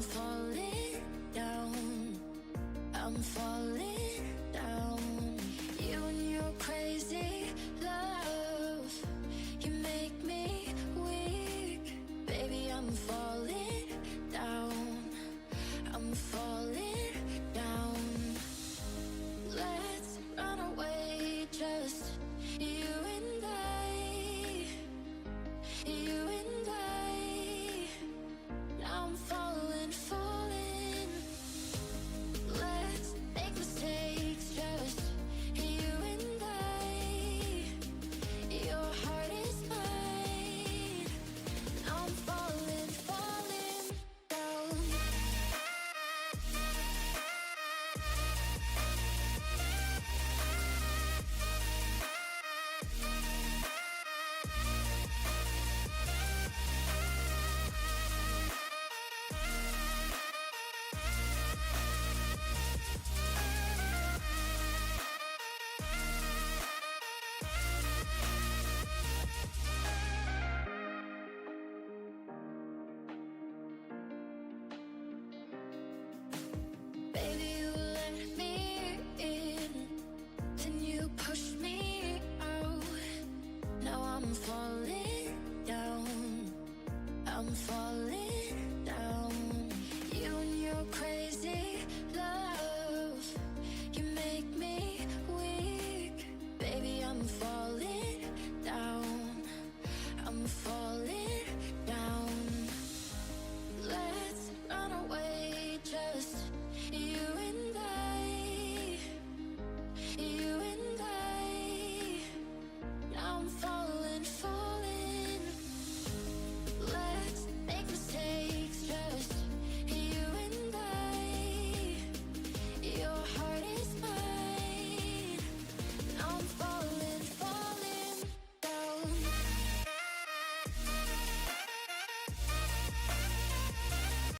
falling down. I'm falling down. You and your crazy love, you make me weak. Baby, I'm falling down. I'm falling down. Let's run away, just you and I. You and I. Now I'm falling, falling. Let's make mistakes, just you and I. Your heart is mine. Now I'm falling, falling down. Baby, you let me in, then you push me out. Now I'm falling down. I'm falling